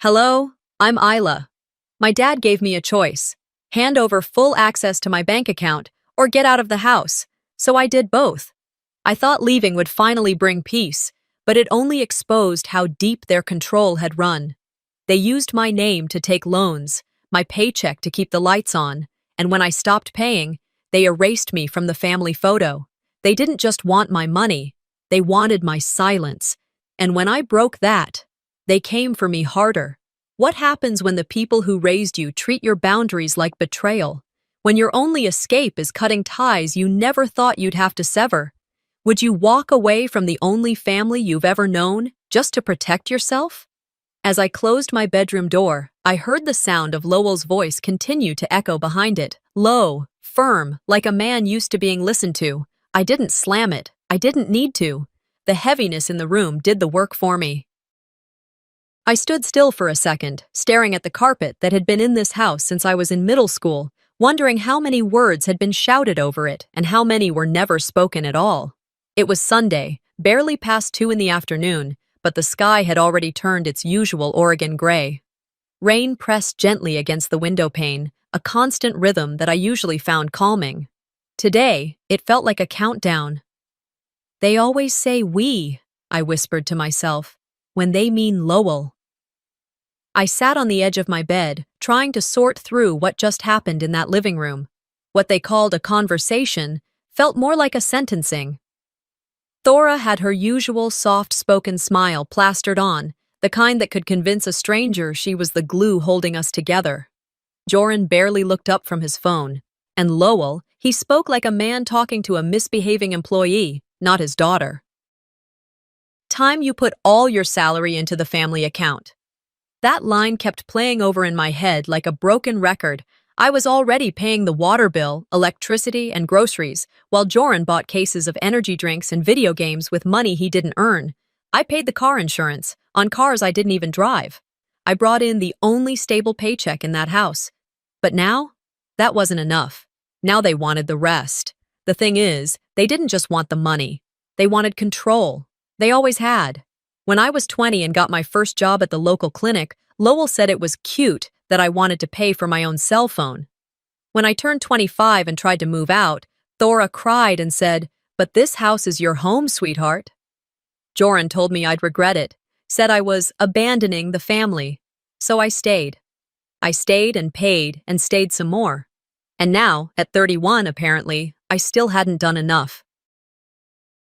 Hello, I'm Isla. My dad gave me a choice: hand over full access to my bank account or get out of the house, so I did both. I thought leaving would finally bring peace, but it only exposed how deep their control had run. They used my name to take loans, my paycheck to keep the lights on, and when I stopped paying, they erased me from the family photo. They didn't just want my money, they wanted my silence. And when I broke that, they came for me harder. What happens when the people who raised you treat your boundaries like betrayal? When your only escape is cutting ties you never thought you'd have to sever? Would you walk away from the only family you've ever known just to protect yourself? As I closed my bedroom door, I heard the sound of Lowell's voice continue to echo behind it, low, firm, like a man used to being listened to. I didn't slam it. I didn't need to. The heaviness in the room did the work for me. I stood still for a second, staring at the carpet that had been in this house since I was in middle school, wondering how many words had been shouted over it and how many were never spoken at all. It was Sunday, barely past 2 in the afternoon, but the sky had already turned its usual Oregon gray. Rain pressed gently against the window pane, a constant rhythm that I usually found calming. Today, it felt like a countdown. They always say we, I whispered to myself, when they mean Lowell. I sat on the edge of my bed, trying to sort through what just happened in that living room. What they called a conversation felt more like a sentencing. Thora had her usual soft-spoken smile plastered on, the kind that could convince a stranger she was the glue holding us together. Joran barely looked up from his phone, and Lowell, he spoke like a man talking to a misbehaving employee, not his daughter. Time you put all your salary into the family account. That line kept playing over in my head like a broken record. I was already paying the water bill, electricity, and groceries, while Joran bought cases of energy drinks and video games with money he didn't earn. I paid the car insurance, on cars I didn't even drive. I brought in the only stable paycheck in that house. But now, that wasn't enough. Now they wanted the rest. The thing is, they didn't just want the money. They wanted control. They always had. When I was 20 and got my first job at the local clinic, Lowell said it was cute that I wanted to pay for my own cell phone. When I turned 25 and tried to move out, Thora cried and said, "But this house is your home, sweetheart." Joran told me I'd regret it, said I was abandoning the family. So I stayed. I stayed and paid and stayed some more. And now, at 31 apparently, I still hadn't done enough.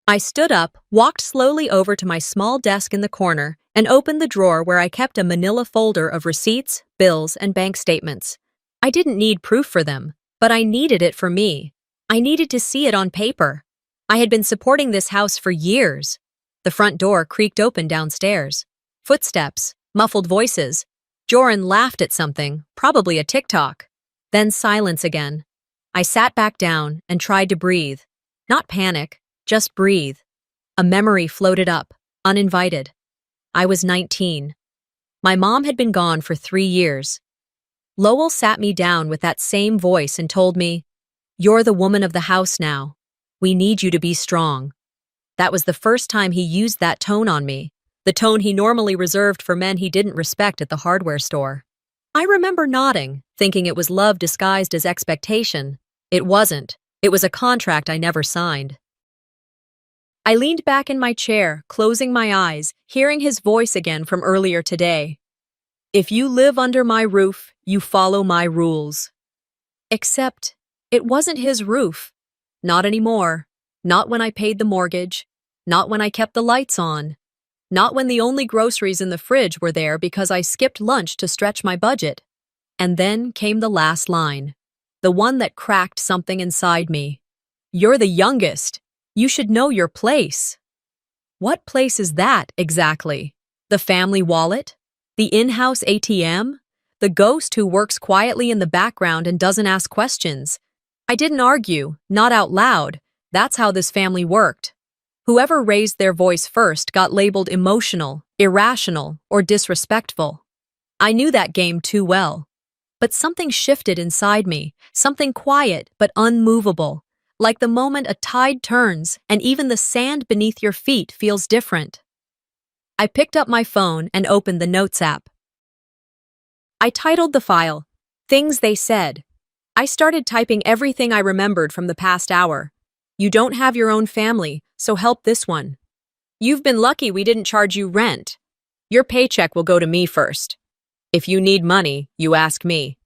I stood up, walked slowly over to my small desk in the corner, and opened the drawer where I kept a manila folder of receipts, bills, and bank statements. I didn't need proof for them, but I needed it for me. I needed to see it on paper. I had been supporting this house for years. The front door creaked open downstairs. Footsteps, muffled voices. Joran laughed at something, probably a TikTok. Then silence again. I sat back down and tried to breathe. Not panic, just breathe. A memory floated up, uninvited. I was 19. My mom had been gone for 3 years. Lowell sat me down with that same voice and told me, "You're the woman of the house now. We need you to be strong." That was the first time he used that tone on me, the tone he normally reserved for men he didn't respect at the hardware store. I remember nodding, thinking it was love disguised as expectation. It wasn't. It was a contract I never signed. I leaned back in my chair, closing my eyes, hearing his voice again from earlier today. "If you live under my roof, you follow my rules." Except, it wasn't his roof. Not anymore. Not when I paid the mortgage. Not when I kept the lights on. Not when the only groceries in the fridge were there because I skipped lunch to stretch my budget. And then came the last line. The one that cracked something inside me. "You're the youngest. You should know your place." What place is that, exactly? The family wallet? The in-house ATM? The ghost who works quietly in the background and doesn't ask questions? I didn't argue, not out loud. That's how this family worked. Whoever raised their voice first got labeled emotional, irrational, or disrespectful. I knew that game too well. But something shifted inside me, something quiet but unmovable. Like the moment a tide turns and even the sand beneath your feet feels different. I picked up my phone and opened the Notes app. I titled the file, Things They Said. I started typing everything I remembered from the past hour. You don't have your own family, so help this one. You've been lucky we didn't charge you rent. Your paycheck will go to me first. If you need money, you ask me.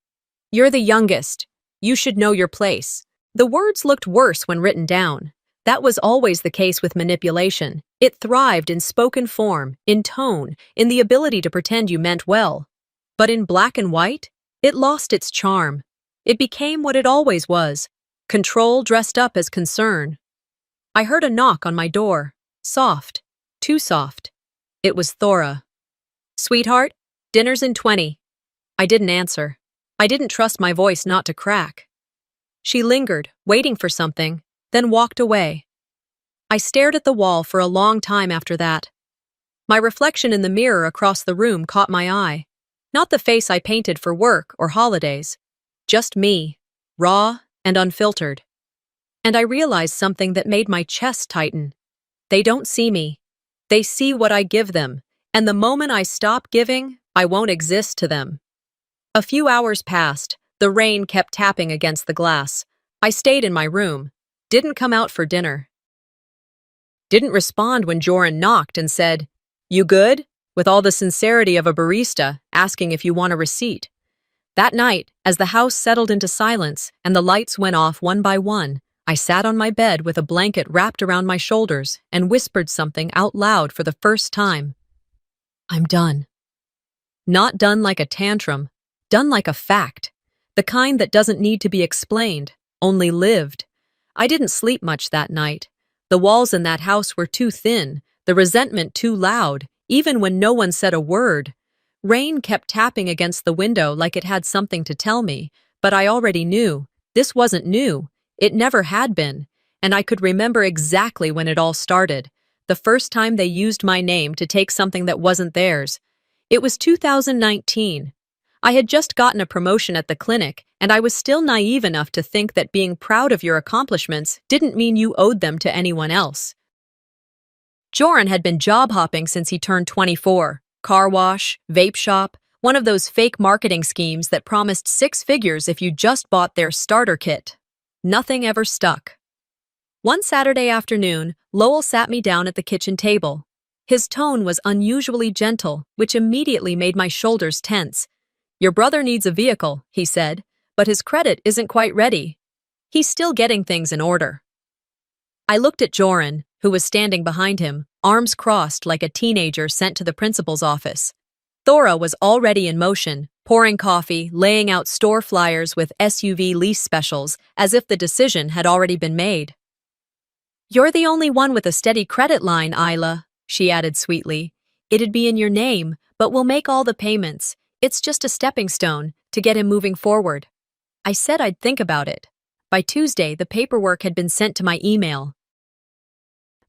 You're the youngest. You should know your place. The words looked worse when written down. That was always the case with manipulation. It thrived in spoken form, in tone, in the ability to pretend you meant well. But in black and white, it lost its charm. It became what it always was, control dressed up as concern. I heard a knock on my door. Soft. Too soft. It was Thora. Sweetheart, dinner's in 20. I didn't answer. I didn't trust my voice not to crack. She lingered, waiting for something, then walked away. I stared at the wall for a long time after that. My reflection in the mirror across the room caught my eye. Not the face I painted for work or holidays. Just me, raw and unfiltered. And I realized something that made my chest tighten. They don't see me. They see what I give them, and the moment I stop giving, I won't exist to them. A few hours passed. The rain kept tapping against the glass. I stayed in my room. Didn't come out for dinner. Didn't respond when Joran knocked and said, "You good?" with all the sincerity of a barista asking if you want a receipt. That night, as the house settled into silence and the lights went off one by one, I sat on my bed with a blanket wrapped around my shoulders and whispered something out loud for the first time. I'm done. Not done like a tantrum, done like a fact. The kind that doesn't need to be explained, only lived. I didn't sleep much that night. The walls in that house were too thin, the resentment too loud, even when no one said a word. Rain kept tapping against the window like it had something to tell me, but I already knew. This wasn't new. It never had been. And I could remember exactly when it all started. The first time they used my name to take something that wasn't theirs. It was 2019. I had just gotten a promotion at the clinic, and I was still naive enough to think that being proud of your accomplishments didn't mean you owed them to anyone else. Joran had been job hopping since he turned 24. Car wash, vape shop, one of those fake marketing schemes that promised 6 figures if you just bought their starter kit. Nothing ever stuck. One Saturday afternoon, Lowell sat me down at the kitchen table. His tone was unusually gentle, which immediately made my shoulders tense. Your brother needs a vehicle, he said, but his credit isn't quite ready. He's still getting things in order. I looked at Joran, who was standing behind him, arms crossed like a teenager sent to the principal's office. Thora was already in motion, pouring coffee, laying out store flyers with SUV lease specials, as if the decision had already been made. You're the only one with a steady credit line, Isla, she added sweetly. It'd be in your name, but we'll make all the payments. It's just a stepping stone to get him moving forward. I said I'd think about it. By Tuesday, the paperwork had been sent to my email.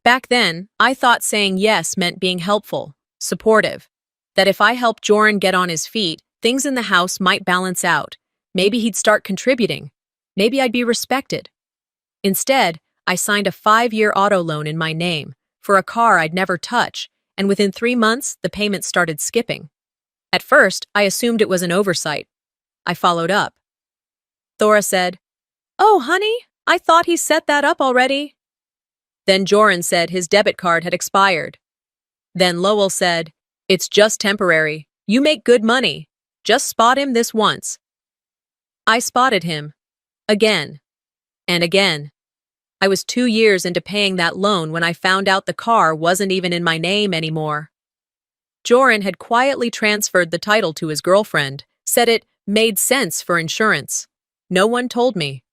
Back then, I thought saying yes meant being helpful, supportive. That if I helped Joran get on his feet, things in the house might balance out. Maybe he'd start contributing. Maybe I'd be respected. Instead, I signed a 5-year auto loan in my name for a car I'd never touch, and within 3 months, the payments started skipping. At first, I assumed it was an oversight. I followed up. Thora said, "Oh, honey, I thought he set that up already." Then Joran said his debit card had expired. Then Lowell said, "It's just temporary. You make good money. Just spot him this once." I spotted him. Again. And again. I was 2 years into paying that loan when I found out the car wasn't even in my name anymore. Joran had quietly transferred the title to his girlfriend, said it made sense for insurance. No one told me.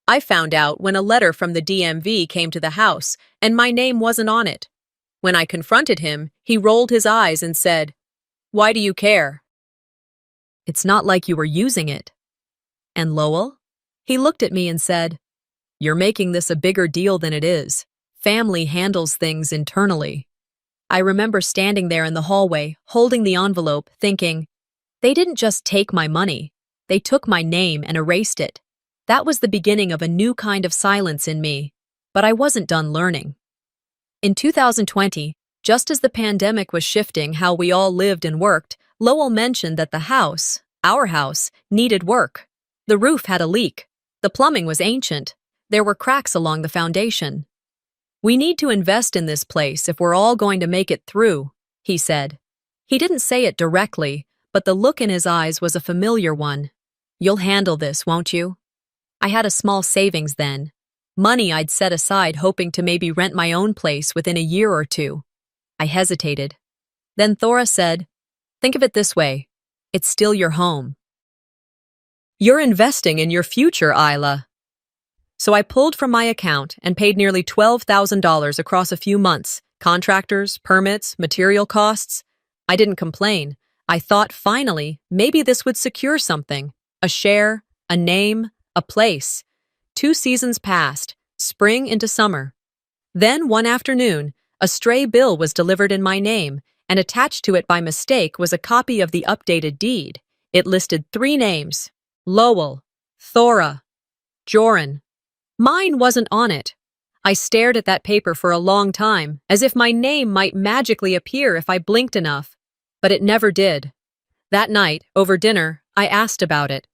I found out when a letter from the DMV came to the house, and my name wasn't on it. When I confronted him, he rolled his eyes and said, "Why do you care?" It's not like you were using it. And Lowell? He looked at me and said, "You're making this a bigger deal than it is. Family handles things internally." I remember standing there in the hallway, holding the envelope, thinking, they didn't just take my money. They took my name and erased it. That was the beginning of a new kind of silence in me. But I wasn't done learning. In 2020, just as the pandemic was shifting how we all lived and worked, Lowell mentioned that the house, Our house needed work. The roof had a leak. The plumbing was ancient. There were cracks along the foundation. "We need to invest in this place if we're all going to make it through," he said. He didn't say it directly, but the look in his eyes was a familiar one. "You'll handle this, won't you?" I had a small savings then. Money I'd set aside hoping to maybe rent my own place within a year or two. I hesitated. Then Thora said, "Think of it this way. It's still your home. You're investing in your future, Isla." So I pulled from my account and paid nearly $12,000 across a few months, contractors, permits, material costs. I didn't complain. I thought finally, maybe this would secure something. A share, a name, a place. 2 seasons passed, spring into summer. Then one afternoon, a stray bill was delivered in my name, and attached to it by mistake was a copy of the updated deed. It listed 3 names: Lowell, Thora, Joran. Mine wasn't on it. I stared at that paper for a long time, as if my name might magically appear if I blinked enough. But it never did. That night, over dinner, I asked about it.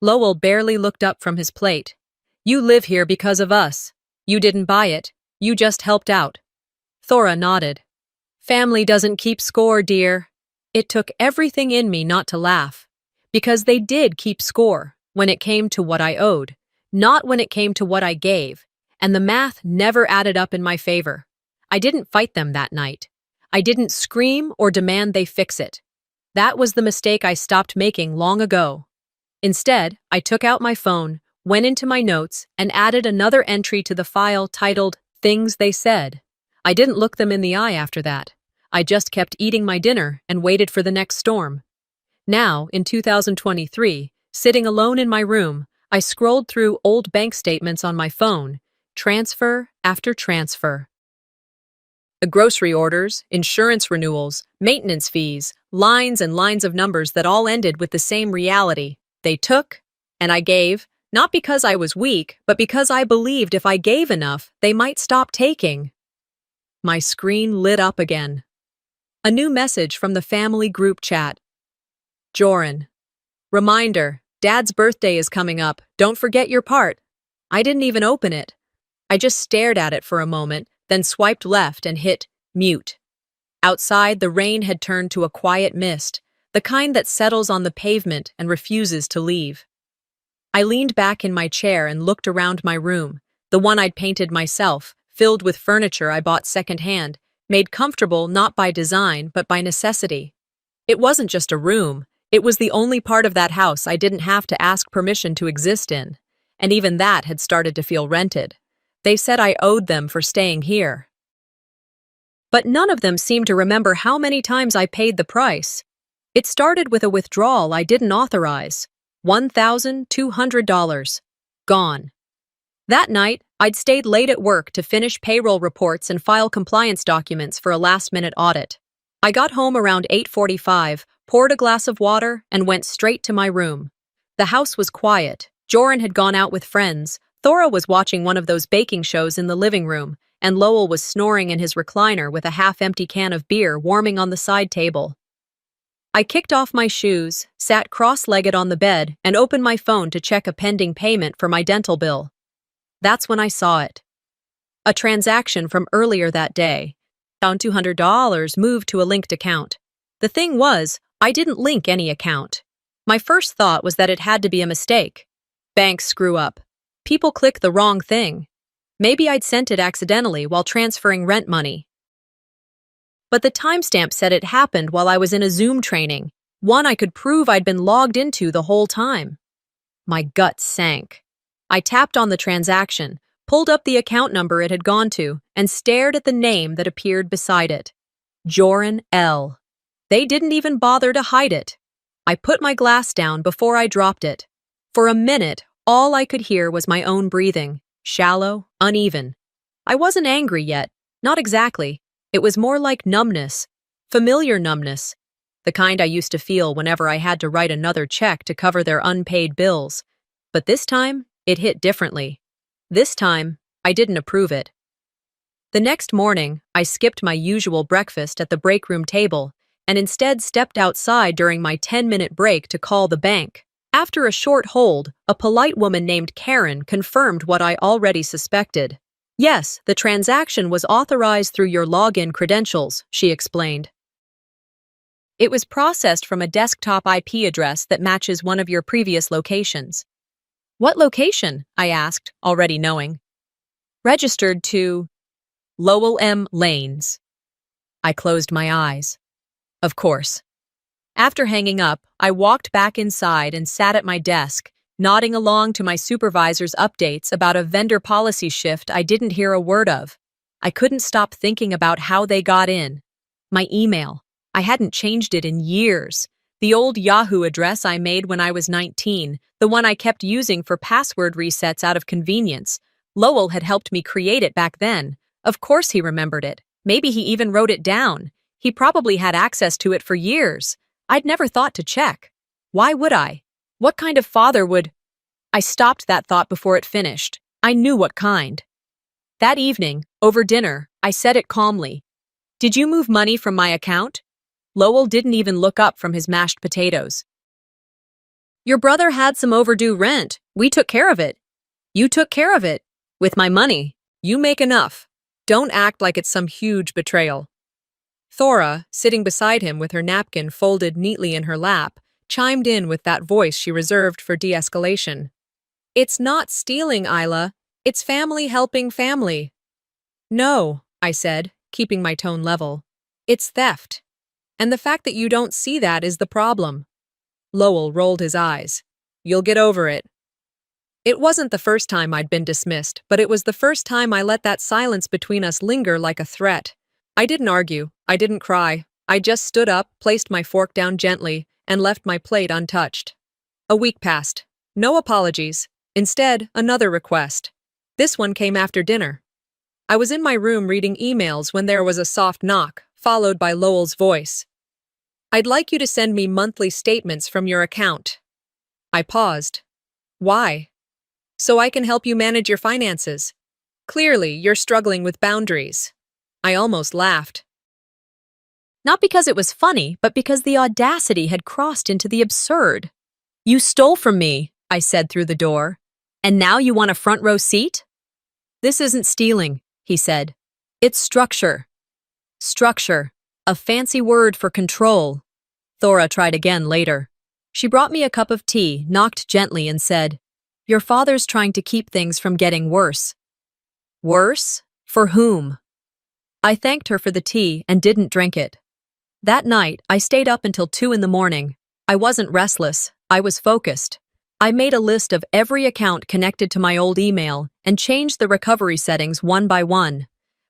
Lowell barely looked up from his plate. "You live here because of us. You didn't buy it. You just helped out." Thora nodded. "Family doesn't keep score, dear." It took everything in me not to laugh. Because they did keep score when it came to what I owed, not when it came to what I gave, and the math never added up in my favor. I didn't fight them that night. I didn't scream or demand they fix it. That was the mistake I stopped making long ago. Instead, I took out my phone, went into my notes, and added another entry to the file titled "Things They Said." I didn't look them in the eye after that. I just kept eating my dinner and waited for the next storm. Now, in 2023, sitting alone in my room, I scrolled through old bank statements on my phone, transfer after transfer. The grocery orders, insurance renewals, maintenance fees, lines and lines of numbers that all ended with the same reality. They took, and I gave, not because I was weak, but because I believed if I gave enough, they might stop taking. My screen lit up again. A new message from the family group chat. Joran. Reminder, Dad's birthday is coming up. Don't forget your part. I didn't even open it. I just stared at it for a moment, then swiped left and hit mute. Outside, the rain had turned to a quiet mist, the kind that settles on the pavement and refuses to leave. I leaned back in my chair and looked around my room, the one I'd painted myself, filled with furniture I bought secondhand, made comfortable not by design but by necessity. It wasn't just a room. It was the only part of that house I didn't have to ask permission to exist in, and even that had started to feel rented. They said I owed them for staying here. But none of them seemed to remember how many times I paid the price. It started with a withdrawal I didn't authorize. $1,200. Gone. That night, I'd stayed late at work to finish payroll reports and file compliance documents for a last-minute audit. I got home around 8:45, poured a glass of water, and went straight to my room. The house was quiet. Joran had gone out with friends. Thora was watching one of those baking shows in the living room, and Lowell was snoring in his recliner with a half-empty can of beer warming on the side table. I kicked off my shoes, sat cross-legged on the bed, and opened my phone to check a pending payment for my dental bill. That's when I saw it. A transaction from earlier that day. Found $200 moved to a linked account. The thing was, I didn't link any account. My first thought was that it had to be a mistake. Banks screw up. People click the wrong thing. Maybe I'd sent it accidentally while transferring rent money. But the timestamp said it happened while I was in a Zoom training, one I could prove I'd been logged into the whole time. My gut sank. I tapped on the transaction, pulled up the account number it had gone to, and stared at the name that appeared beside it. Joran L. They didn't even bother to hide it. I put my glass down before I dropped it. For a minute, all I could hear was my own breathing, shallow, uneven. I wasn't angry yet, not exactly. It was more like numbness, familiar numbness, the kind I used to feel whenever I had to write another check to cover their unpaid bills. But this time, it hit differently. This time, I didn't approve it. The next morning, I skipped my usual breakfast at the break room table, and instead stepped outside during my 10-minute break to call the bank. After a short hold, a polite woman named Karen confirmed what I already suspected. Yes, the transaction was authorized through your login credentials, she explained. It was processed from a desktop IP address that matches one of your previous locations. What location? I asked, already knowing. Registered to Lowell M. Lanes. I closed my eyes. Of course. After hanging up, I walked back inside and sat at my desk, nodding along to my supervisor's updates about a vendor policy shift I didn't hear a word of. I couldn't stop thinking about how they got in. My email. I hadn't changed it in years. The old Yahoo address I made when I was 19, the one I kept using for password resets out of convenience. Lowell had helped me create it back then. Of course he remembered it. Maybe he even wrote it down. He probably had access to it for years. I'd never thought to check. Why would I? What kind of father would? I stopped that thought before it finished. I knew what kind. That evening, over dinner, I said it calmly. Did you move money from my account? Lowell didn't even look up from his mashed potatoes. Your brother had some overdue rent. We took care of it. You took care of it. With my money. You make enough. Don't act like it's some huge betrayal. Thora, sitting beside him with her napkin folded neatly in her lap, chimed in with that voice she reserved for de-escalation. It's not stealing, Isla. It's family helping family. No, I said, keeping my tone level. It's theft. And the fact that you don't see that is the problem. Lowell rolled his eyes. You'll get over it. It wasn't the first time I'd been dismissed, but it was the first time I let that silence between us linger like a threat. I didn't argue. I didn't cry. I just stood up, placed my fork down gently, and left my plate untouched. A week passed. No apologies. Instead, another request. This one came after dinner. I was in my room reading emails when there was a soft knock, followed by Lowell's voice. I'd like you to send me monthly statements from your account. I paused. Why? So I can help you manage your finances. Clearly, you're struggling with boundaries. I almost laughed. Not because it was funny, but because the audacity had crossed into the absurd. You stole from me, I said through the door. And now you want a front row seat? This isn't stealing, he said. It's structure. Structure. A fancy word for control. Thora tried again later. She brought me a cup of tea, knocked gently, and said, Your father's trying to keep things from getting worse. Worse? For whom? I thanked her for the tea and didn't drink it. That night, I stayed up until 2 a.m. I wasn't restless. I was focused. I made a list of every account connected to my old email and changed the recovery settings one by one.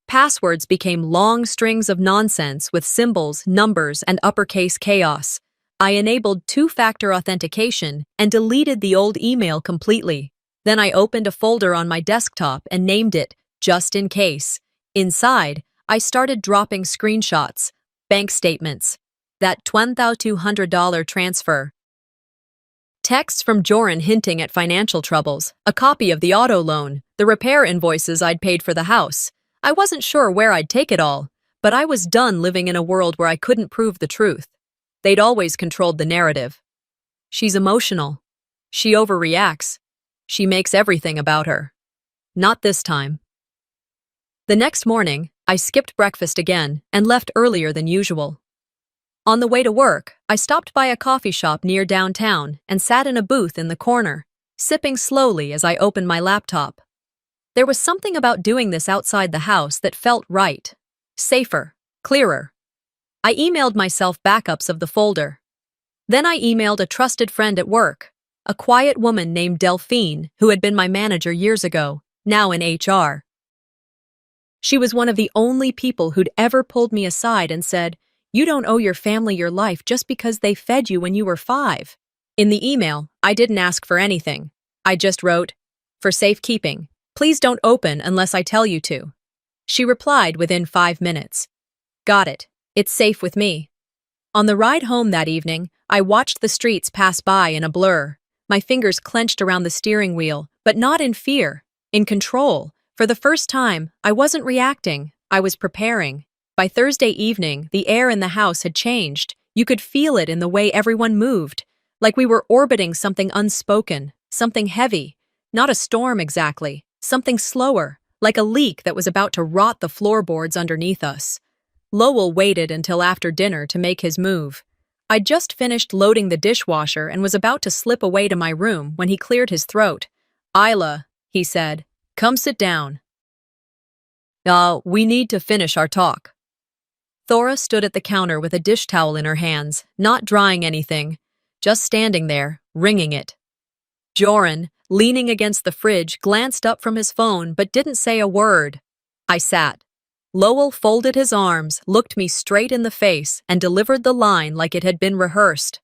Passwords became long strings of nonsense with symbols, numbers, and uppercase chaos. I enabled two-factor authentication and deleted the old email completely. Then I opened a folder on my desktop and named it, just in case. Inside, I started dropping screenshots, bank statements, that $1,200 transfer, texts from Joran hinting at financial troubles, a copy of the auto loan, the repair invoices I'd paid for the house. I wasn't sure where I'd take it all, but I was done living in a world where I couldn't prove the truth. They'd always controlled the narrative. She's emotional. She overreacts. She makes everything about her. Not this time. The next morning, I skipped breakfast again and left earlier than usual. On the way to work, I stopped by a coffee shop near downtown and sat in a booth in the corner, sipping slowly as I opened my laptop. There was something about doing this outside the house that felt right. Safer, clearer. I emailed myself backups of the folder. Then I emailed a trusted friend at work, a quiet woman named Delphine who had been my manager years ago, now in HR. She was one of the only people who'd ever pulled me aside and said, You don't owe your family your life just because they fed you when you were 5. In the email, I didn't ask for anything. I just wrote, For safekeeping, please don't open unless I tell you to. She replied within 5 minutes. Got it. It's safe with me. On the ride home that evening, I watched the streets pass by in a blur. My fingers clenched around the steering wheel, but not in fear, in control. For the first time, I wasn't reacting, I was preparing. By Thursday evening, the air in the house had changed. You could feel it in the way everyone moved, like we were orbiting something unspoken, something heavy. Not a storm exactly, something slower, like a leak that was about to rot the floorboards underneath us. Lowell waited until after dinner to make his move. I'd just finished loading the dishwasher and was about to slip away to my room when he cleared his throat. "Isla," he said, "come sit down. We need to finish our talk." Thora stood at the counter with a dish towel in her hands, not drying anything, just standing there, wringing it. Joran, leaning against the fridge, glanced up from his phone but didn't say a word. I sat. Lowell folded his arms, looked me straight in the face, and delivered the line like it had been rehearsed.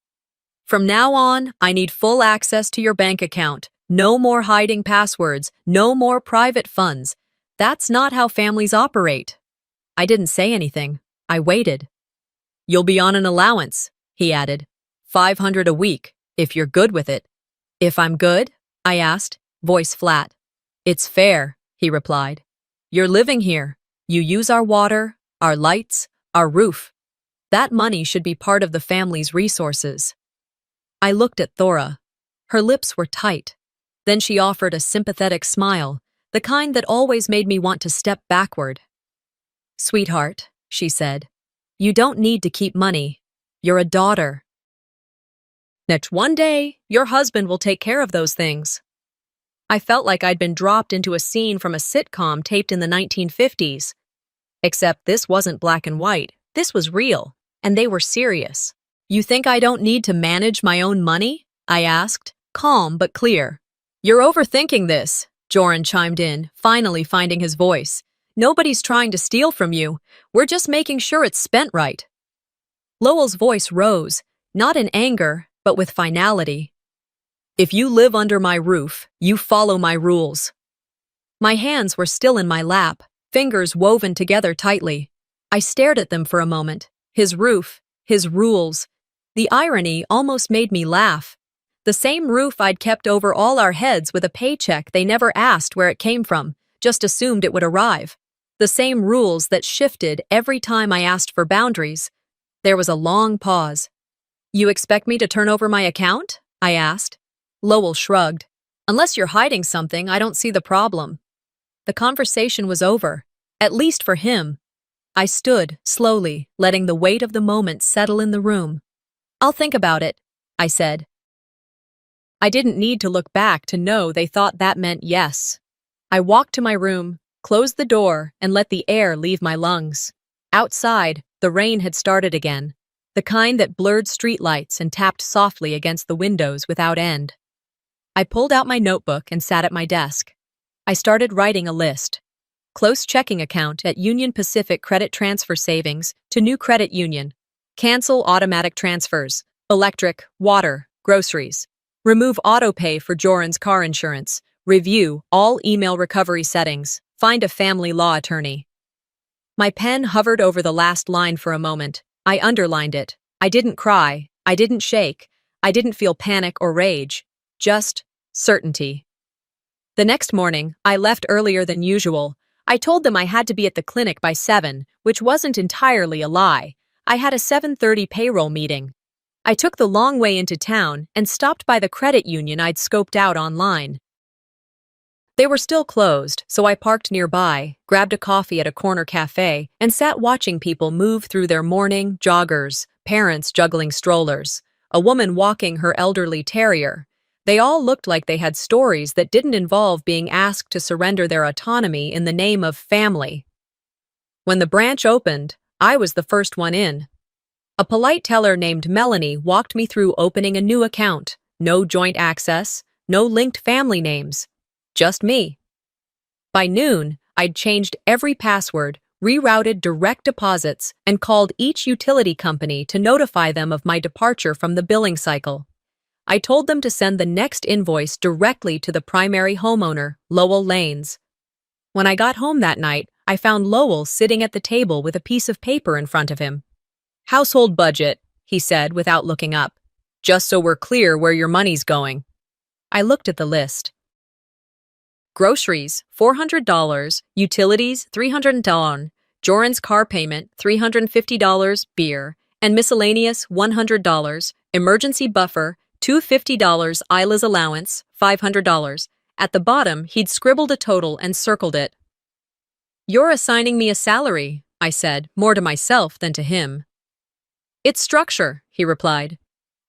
"From now on, I need full access to your bank account. No more hiding passwords, no more private funds. That's not how families operate." I didn't say anything. I waited. "You'll be on an allowance," he added. "500 a week, if you're good with it." "If I'm good?" I asked, voice flat. "It's fair," he replied. "You're living here. You use our water, our lights, our roof. That money should be part of the family's resources." I looked at Thora. Her lips were tight. Then she offered a sympathetic smile, the kind that always made me want to step backward. "Sweetheart," she said, "you don't need to keep money. You're a daughter. Next one day, your husband will take care of those things." I felt like I'd been dropped into a scene from a sitcom taped in the 1950s. Except this wasn't black and white. This was real, and they were serious. "You think I don't need to manage my own money?" I asked, calm but clear. "You're overthinking this," Joran chimed in, finally finding his voice. "Nobody's trying to steal from you. We're just making sure it's spent right." Lowell's voice rose, not in anger, but with finality. "If you live under my roof, you follow my rules." My hands were still in my lap, fingers woven together tightly. I stared at them for a moment. His roof, his rules. The irony almost made me laugh. The same roof I'd kept over all our heads with a paycheck they never asked where it came from, just assumed it would arrive. The same rules that shifted every time I asked for boundaries. There was a long pause. "You expect me to turn over my account?" I asked. Lowell shrugged. "Unless you're hiding something, I don't see the problem." The conversation was over, at least for him. I stood, slowly, letting the weight of the moment settle in the room. "I'll think about it," I said. I didn't need to look back to know they thought that meant yes. I walked to my room, closed the door, and let the air leave my lungs. Outside, the rain had started again, the kind that blurred streetlights and tapped softly against the windows without end. I pulled out my notebook and sat at my desk. I started writing a list. Close checking account at Union Pacific Credit Transfer Savings to new credit union. Cancel automatic transfers, electric, water, groceries. Remove autopay for Joran's car insurance. Review all email recovery settings. Find a family law attorney. My pen hovered over the last line for a moment. I underlined it. I didn't cry. I didn't shake. I didn't feel panic or rage. Just certainty. The next morning, I left earlier than usual. I told them I had to be at the clinic by 7, which wasn't entirely a lie. I had a 7:30 payroll meeting. I took the long way into town and stopped by the credit union I'd scoped out online. They were still closed, so I parked nearby, grabbed a coffee at a corner cafe, and sat watching people move through their morning joggers, parents juggling strollers, a woman walking her elderly terrier. They all looked like they had stories that didn't involve being asked to surrender their autonomy in the name of family. When the branch opened, I was the first one in. A polite teller named Melanie walked me through opening a new account. No joint access, no linked family names. Just me. By noon, I'd changed every password, rerouted direct deposits, and called each utility company to notify them of my departure from the billing cycle. I told them to send the next invoice directly to the primary homeowner, Lowell Lanes. When I got home that night, I found Lowell sitting at the table with a piece of paper in front of him. "Household budget," he said without looking up. "Just so we're clear where your money's going." I looked at the list. Groceries, $400, utilities, $300, Joran's car payment, $350, beer, and miscellaneous, $100, emergency buffer, $250, Isla's allowance, $500. At the bottom, he'd scribbled a total and circled it. "You're assigning me a salary," I said, more to myself than to him. "It's structure," he replied.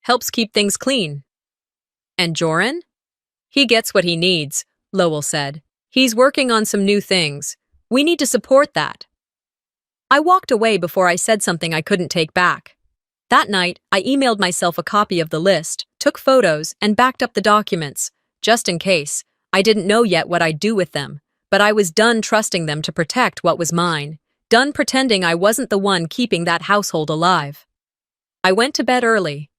"Helps keep things clean." "And Joran?" "He gets what he needs," Lowell said. "He's working on some new things. We need to support that." I walked away before I said something I couldn't take back. That night, I emailed myself a copy of the list, took photos, and backed up the documents, just in case. I didn't know yet what I'd do with them, but I was done trusting them to protect what was mine, done pretending I wasn't the one keeping that household alive. I went to bed early.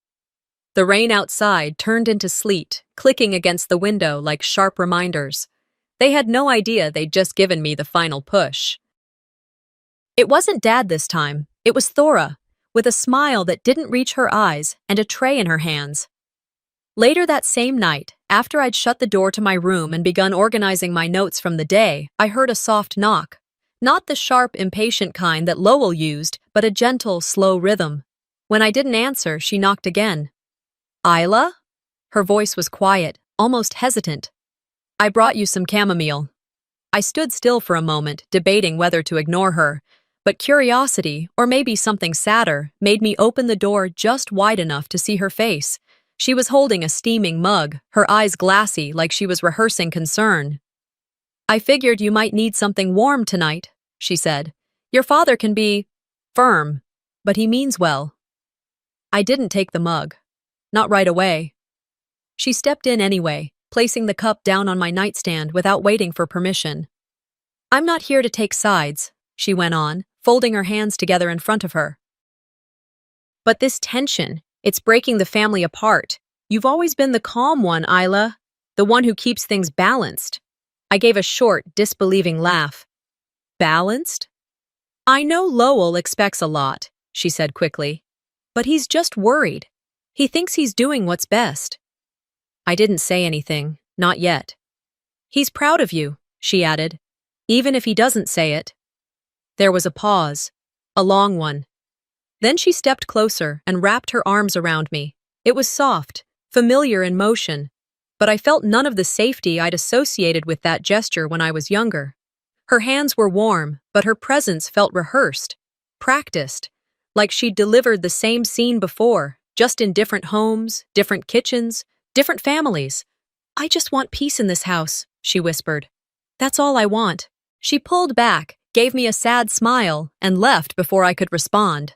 The rain outside turned into sleet, clicking against the window like sharp reminders. They had no idea they'd just given me the final push. It wasn't Dad this time, it was Thora, with a smile that didn't reach her eyes and a tray in her hands. Later that same night, after I'd shut the door to my room and begun organizing my notes from the day, I heard a soft knock. Not the sharp, impatient kind that Lowell used, but a gentle, slow rhythm. When I didn't answer, she knocked again. "Isla?" Her voice was quiet, almost hesitant. "I brought you some chamomile." I stood still for a moment, debating whether to ignore her, but curiosity, or maybe something sadder, made me open the door just wide enough to see her face. She was holding a steaming mug, her eyes glassy like she was rehearsing concern. "I figured you might need something warm tonight," she said. "Your father can be firm, but he means well." I didn't take the mug. Not right away. She stepped in anyway, placing the cup down on my nightstand without waiting for permission. "I'm not here to take sides," she went on, folding her hands together in front of her. "But this tension, it's breaking the family apart. You've always been the calm one, Isla, the one who keeps things balanced." I gave a short, disbelieving laugh. "Balanced?" "I know Lowell expects a lot," she said quickly. "But he's just worried. He thinks he's doing what's best." I didn't say anything, not yet. "He's proud of you," she added, "even if he doesn't say it." There was a pause, a long one. Then she stepped closer and wrapped her arms around me. It was soft, familiar in motion, but I felt none of the safety I'd associated with that gesture when I was younger. Her hands were warm, but her presence felt rehearsed, practiced, like she'd delivered the same scene before, just in different homes, different kitchens, different families. "I just want peace in this house," she whispered. "That's all I want." She pulled back, gave me a sad smile, and left before I could respond.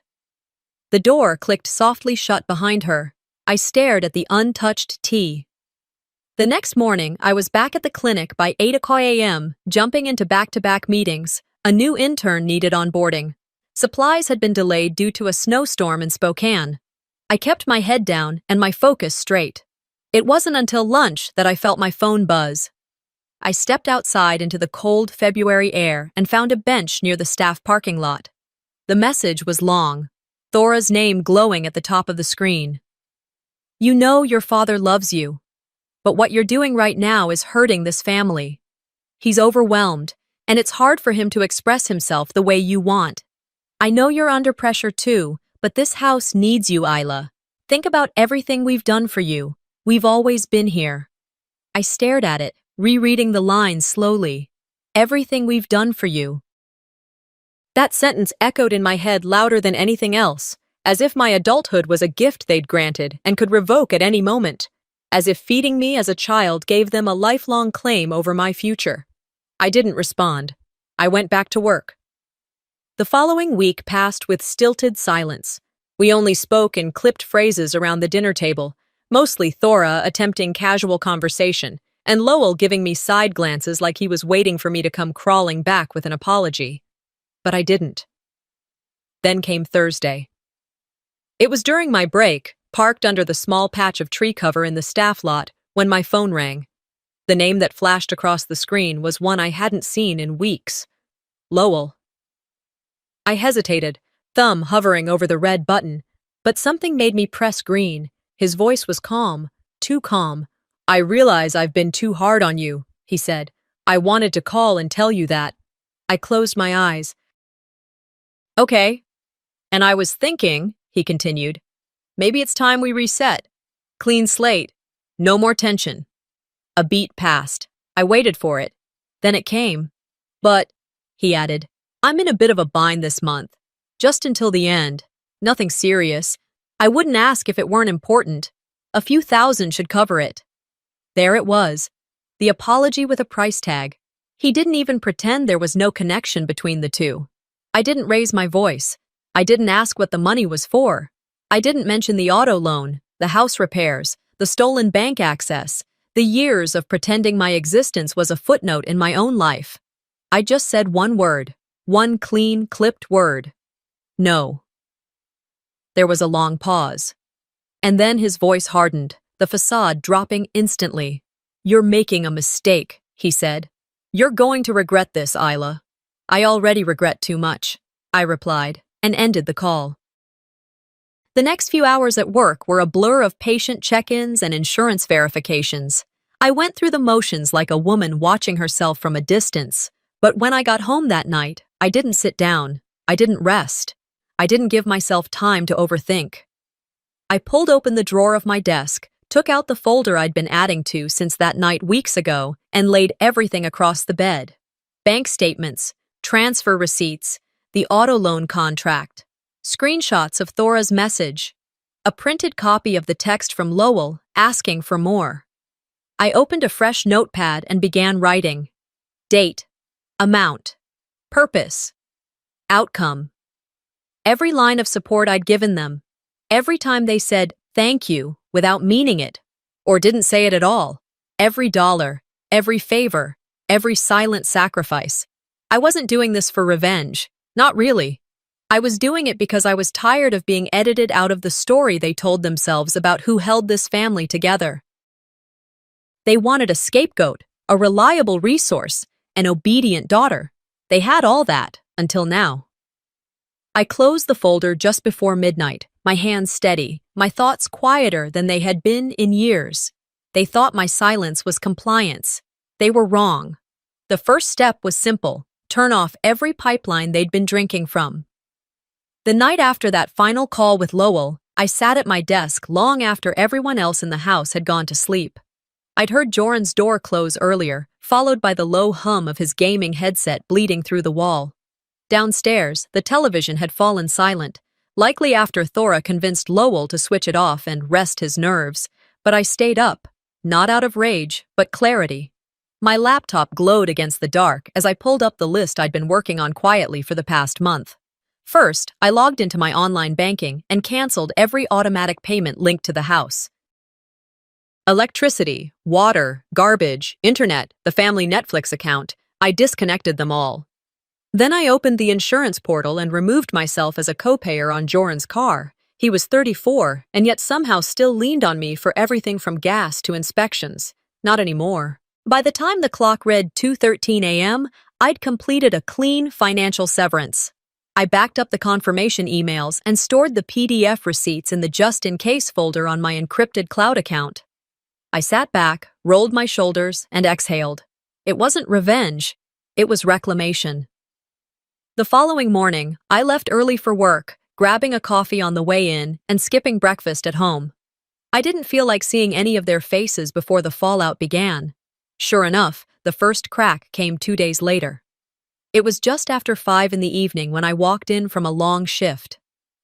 The door clicked softly shut behind her. I stared at the untouched tea. The next morning, I was back at the clinic by 8 a.m., jumping into back-to-back meetings. A new intern needed onboarding. Supplies had been delayed due to a snowstorm in Spokane. I kept my head down and my focus straight. It wasn't until lunch that I felt my phone buzz. I stepped outside into the cold February air and found a bench near the staff parking lot. The message was long, Thora's name glowing at the top of the screen. "You know your father loves you, but what you're doing right now is hurting this family. He's overwhelmed, and it's hard for him to express himself the way you want. I know you're under pressure too, but this house needs you, Isla. Think about everything we've done for you. We've always been here." I stared at it, rereading the lines slowly. "Everything we've done for you." That sentence echoed in my head louder than anything else, as if my adulthood was a gift they'd granted and could revoke at any moment, as if feeding me as a child gave them a lifelong claim over my future. I didn't respond. I went back to work. The following week passed with stilted silence. We only spoke in clipped phrases around the dinner table, mostly Thora attempting casual conversation, and Lowell giving me side glances like he was waiting for me to come crawling back with an apology. But I didn't. Then came Thursday. It was during my break, parked under the small patch of tree cover in the staff lot, when my phone rang. The name that flashed across the screen was one I hadn't seen in weeks. Lowell. I hesitated, thumb hovering over the red button, but something made me press green. His voice was calm, too calm. "I realize I've been too hard on you," he said. "I wanted to call and tell you that." I closed my eyes. Okay. And I was thinking, he continued, maybe it's time we reset. Clean slate. No more tension. A beat passed. I waited for it. Then it came. But, he added, I'm in a bit of a bind this month. Just until the end. Nothing serious. I wouldn't ask if it weren't important. A few thousand should cover it. There it was. The apology with a price tag. He didn't even pretend there was no connection between the two. I didn't raise my voice. I didn't ask what the money was for. I didn't mention the auto loan, the house repairs, the stolen bank access, the years of pretending my existence was a footnote in my own life. I just said one word, one clean, clipped word. No. There was a long pause. And then his voice hardened, the facade dropping instantly. You're making a mistake, he said. You're going to regret this, Isla. I already regret too much, I replied, and ended the call. The next few hours at work were a blur of patient check-ins and insurance verifications. I went through the motions like a woman watching herself from a distance, but when I got home that night, I didn't sit down. I didn't rest. I didn't give myself time to overthink. I pulled open the drawer of my desk, took out the folder I'd been adding to since that night weeks ago, and laid everything across the bed. Bank statements, transfer receipts, the auto loan contract, screenshots of Thora's message, a printed copy of the text from Lowell asking for more. I opened a fresh notepad and began writing. Date, amount, purpose, outcome. Every line of support I'd given them, every time they said thank you without meaning it, or didn't say it at all, every dollar, every favor, every silent sacrifice. I wasn't doing this for revenge, not really. I was doing it because I was tired of being edited out of the story they told themselves about who held this family together. They wanted a scapegoat, a reliable resource, an obedient daughter. They had all that, until now. I closed the folder just before midnight, my hands steady, my thoughts quieter than they had been in years. They thought my silence was compliance. They were wrong. The first step was simple: turn off every pipeline they'd been drinking from. The night after that final call with Lowell, I sat at my desk long after everyone else in the house had gone to sleep. I'd heard Joran's door close earlier, followed by the low hum of his gaming headset bleeding through the wall. Downstairs, the television had fallen silent, likely after Thora convinced Lowell to switch it off and rest his nerves, but I stayed up, not out of rage, but clarity. My laptop glowed against the dark as I pulled up the list I'd been working on quietly for the past month. First, I logged into my online banking and canceled every automatic payment linked to the house. Electricity, water, garbage, internet, the family Netflix account, I disconnected them all. Then I opened the insurance portal and removed myself as a co-payer on Joran's car. He was 34 and yet somehow still leaned on me for everything from gas to inspections. Not anymore. By the time the clock read 2:13 a.m., I'd completed a clean financial severance. I backed up the confirmation emails and stored the PDF receipts in the just-in-case folder on my encrypted cloud account. I sat back, rolled my shoulders, and exhaled. It wasn't revenge. It was reclamation. The following morning, I left early for work, grabbing a coffee on the way in and skipping breakfast at home. I didn't feel like seeing any of their faces before the fallout began. Sure enough, the first crack came 2 days later. It was just after 5 in the evening when I walked in from a long shift.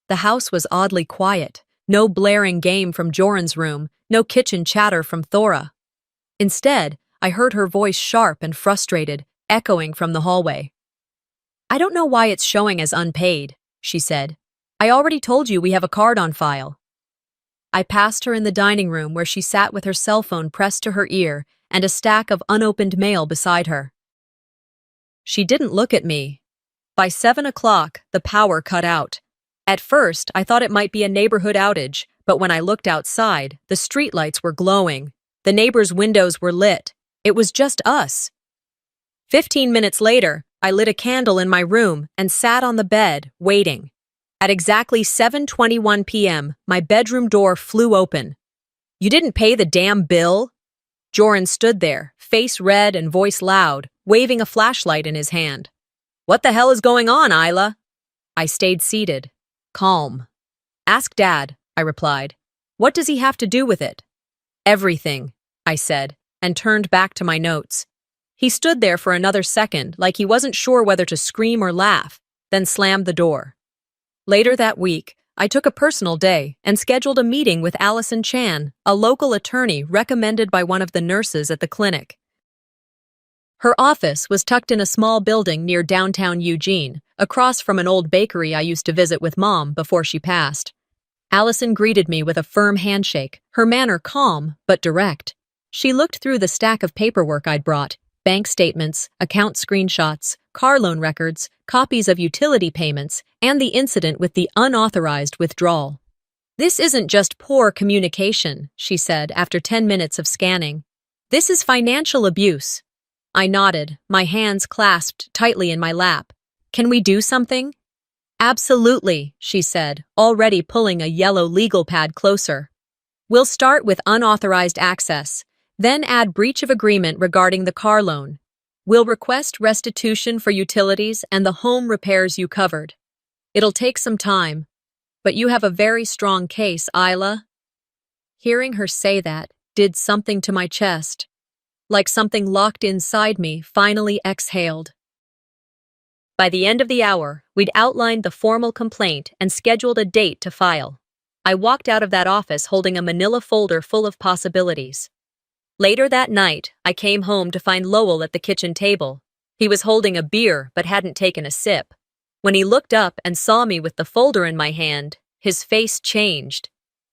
The house was oddly quiet, no blaring game from Joran's room, no kitchen chatter from Thora. Instead, I heard her voice sharp and frustrated, echoing from the hallway. I don't know why it's showing as unpaid, she said. I already told you we have a card on file. I passed her in the dining room where she sat with her cell phone pressed to her ear and a stack of unopened mail beside her. She didn't look at me. By 7 o'clock, the power cut out. At first, I thought it might be a neighborhood outage, but when I looked outside, the streetlights were glowing. The neighbors' windows were lit. It was just us. 15 minutes later, I lit a candle in my room and sat on the bed, waiting. At exactly 7:21 p.m., my bedroom door flew open. You didn't pay the damn bill? Joran stood there, face red and voice loud, waving a flashlight in his hand. What the hell is going on, Isla? I stayed seated, calm. Ask Dad, I replied. What does he have to do with it? Everything, I said, and turned back to my notes. He stood there for another second, like he wasn't sure whether to scream or laugh, then slammed the door. Later that week, I took a personal day and scheduled a meeting with Allison Chan, a local attorney recommended by one of the nurses at the clinic. Her office was tucked in a small building near downtown Eugene, across from an old bakery I used to visit with Mom before she passed. Allison greeted me with a firm handshake, her manner calm but direct. She looked through the stack of paperwork I'd brought, bank statements, account screenshots, car loan records, copies of utility payments, and the incident with the unauthorized withdrawal. This isn't just poor communication, she said after 10 minutes of scanning. This is financial abuse. I nodded, my hands clasped tightly in my lap. Can we do something? Absolutely, she said, already pulling a yellow legal pad closer. We'll start with unauthorized access, then add breach of agreement regarding the car loan. We'll request restitution for utilities and the home repairs you covered. It'll take some time, but you have a very strong case, Isla. Hearing her say that did something to my chest. Like something locked inside me finally exhaled. By the end of the hour, we'd outlined the formal complaint and scheduled a date to file. I walked out of that office holding a manila folder full of possibilities. Later that night, I came home to find Lowell at the kitchen table. He was holding a beer but hadn't taken a sip. When he looked up and saw me with the folder in my hand, his face changed.